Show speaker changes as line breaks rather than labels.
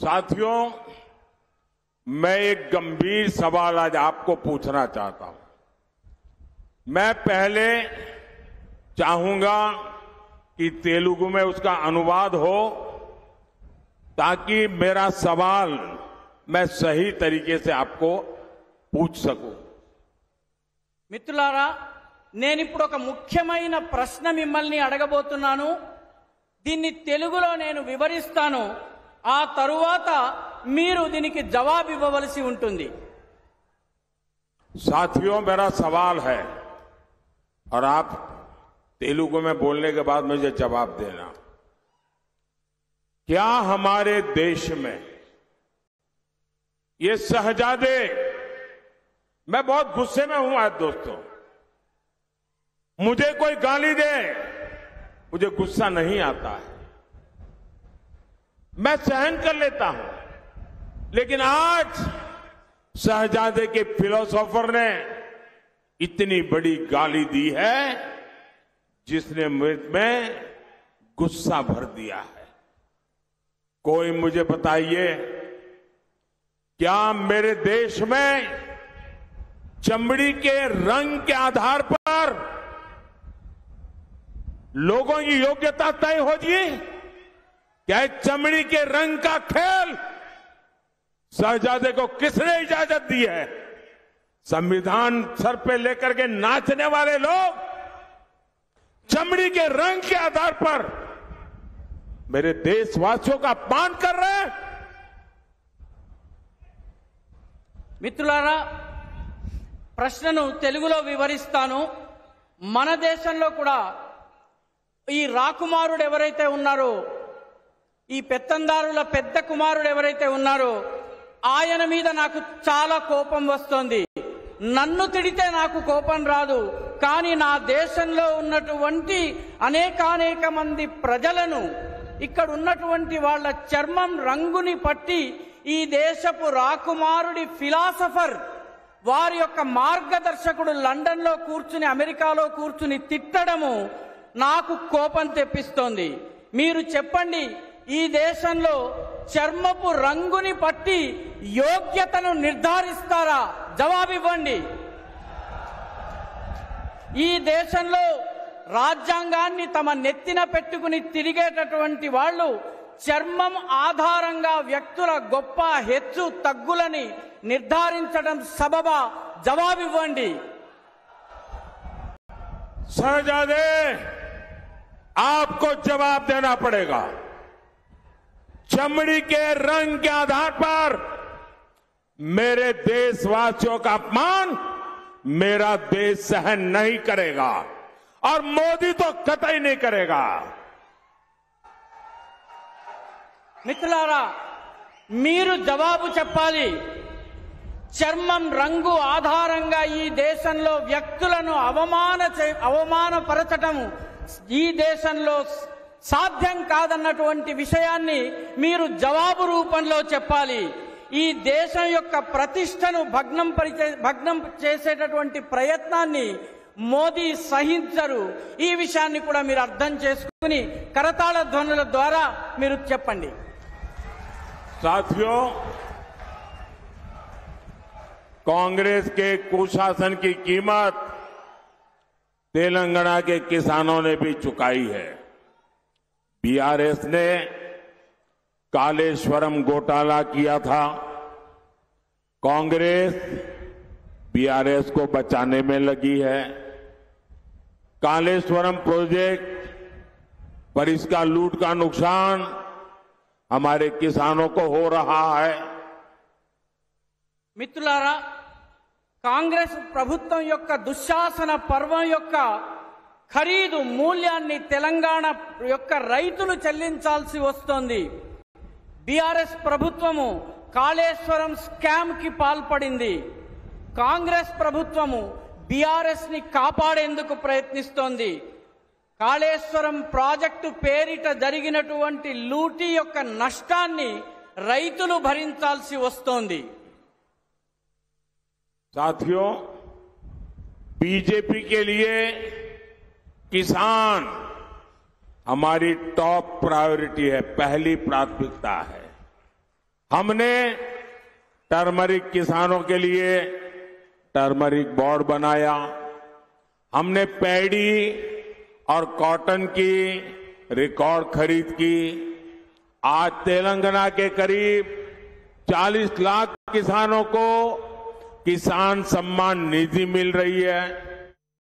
साथियों, मैं एक गंभीर सवाल आज आपको पूछना चाहता हूं। मैं पहले चाहूंगा कि तेलुगु में उसका अनुवाद हो ताकि मेरा सवाल मैं सही तरीके से आपको पूछ सकूं।
మిత్రులారా, నేను ఇప్పుడు ఒక ముఖ్యమైన ప్రశ్న మిమ్మల్ని అడగబోతున్నాను. దీన్ని తెలుగులో నేను వివరిస్తాను. ఆ తరువాత మీరు దీనికి జవాబు ఇవ్వవలసి ఉంటుంది.
साथियों, मेरा सवाल है और आप तेलुगु में बोलने के बाद मुझे जवाब देना। क्या हमारे देश में ये शहजादे, मैं बहुत गुस्से में हूं आज दोस्तों, मुझे कोई गाली दे मुझे गुस्सा नहीं आता है, मैं सहन कर लेता हूं, लेकिन आज शहजादे के फिलोसोफर ने इतनी बड़ी गाली दी है जिसने में गुस्सा भर दिया है। कोई मुझे बताइए, क्या मेरे देश में चमड़ी के रंग के आधार पर लोगों की योग्यता तय होगी? क्या चमड़ी के रंग का खेल शहजादे को किसने इजाजत दी है? संविधान सर पे लेकर के नाचने वाले लोग चमड़ी के रंग के आधार पर मेरे देशवासियों का अपमान कर रहे हैं।
మిత్రులారా, ప్రశ్నను తెలుగులో వివరిస్తాను. మన దేశంలో కూడా ఈ రాకుమారుడు ఎవరైతే ఉన్నారో, ఈ పెత్తందారుల పెద్ద కుమారుడు ఎవరైతే ఉన్నారో, ఆయన మీద నాకు చాలా కోపం వస్తోంది. నన్ను తిడితే నాకు కోపం రాదు, కానీ నా దేశంలో ఉన్నటువంటి అనేకానేక మంది ప్రజలను, ఇక్కడ ఉన్నటువంటి వాళ్ళ చర్మం రంగుని పట్టి ఈ దేశపు రాకుమారుడి ఫిలాసఫర్, వారి యొక్క మార్గదర్శకుడు లండన్లో కూర్చుని, అమెరికాలో కూర్చుని తిట్టడము నాకు కోపం తెప్పిస్తోంది. మీరు చెప్పండి, ఈ దేశంలో చర్మపు రంగుని పట్టి యోగ్యతను నిర్ధారిస్తారా? జవాబివ్వండి. ఈ దేశంలో రాజ్యాంగాన్ని తమ నెత్తిన పెట్టుకుని తిరిగేటటువంటి వాళ్ళు చర్మం ఆధారంగా వ్యక్తుల గొప్ప హెచ్చు తగ్గులని నిర్ధారించడం సబబా? జవాబివ్వండి.
शहजादे, आपको जवाब देना पड़ेगा। चमड़ी के रंग के आधार पर मेरे देशवासियों का अपमान मेरा देश सहन नहीं करेगा और मोदी तो कतई नहीं करेगा।
మిత్రులారా, మీరు జవాబు చెప్పాలి. చర్మం రంగు ఆధారంగా ఈ దేశంలో వ్యక్తులను అవమానపరచటం ఈ దేశంలో సాధ్యం కాదన్నటువంటి విషయాన్ని మీరు జవాబు రూపంలో చెప్పాలి. ఈ దేశం యొక్క ప్రతిష్టను భగ్నం చేసేటటువంటి ప్రయత్నాన్ని మోదీ సహించరు. ఈ విషయాన్ని కూడా మీరు అర్థం చేసుకుని కరతాళ ధ్వనుల ద్వారా మీరు చెప్పండి.
साथियों, कांग्रेस के कुशासन की कीमत तेलंगाना के किसानों ने भी चुकाई है। बीआरएस ने कालेश्वरम घोटाला किया था। कांग्रेस बीआरएस को बचाने में लगी है। कालेश्वरम प्रोजेक्ट पर इसका लूट का नुकसान हमारे किसानों को हो रहा है।
మిత్రులారా, కాంగ్రెస్ ప్రభుత్వం యొక్క దుశ్శాసన పర్వం యొక్క ఖరీదు మూల్యాన్ని తెలంగాణ యొక్క రైతులు చెల్లించాల్సి వస్తోంది. బీఆర్ఎస్ ప్రభుత్వము కాళేశ్వరం స్కామ్ కి పాల్పడింది. కాంగ్రెస్ ప్రభుత్వము బీఆర్ఎస్ ని కాపాడేందుకు ప్రయత్నిస్తోంది. కాళేశ్వరం ప్రాజెక్టు పేరిట జరిగినటువంటి లూటీ యొక్క నష్టాన్ని రైతులు భరించాల్సి వస్తోంది.
साथियों, बीजेपी के लिए किसान हमारी टॉप प्रायोरिटी है, पहली प्राथमिकता है। हमने टर्मरिक किसानों के लिए टर्मरिक बोर्ड बनाया। हमने पैडी और कॉटन की रिकॉर्ड खरीद की। आज तेलंगाना के करीब 40 लाख किसानों को किसान सम्मान निधि मिल रही है।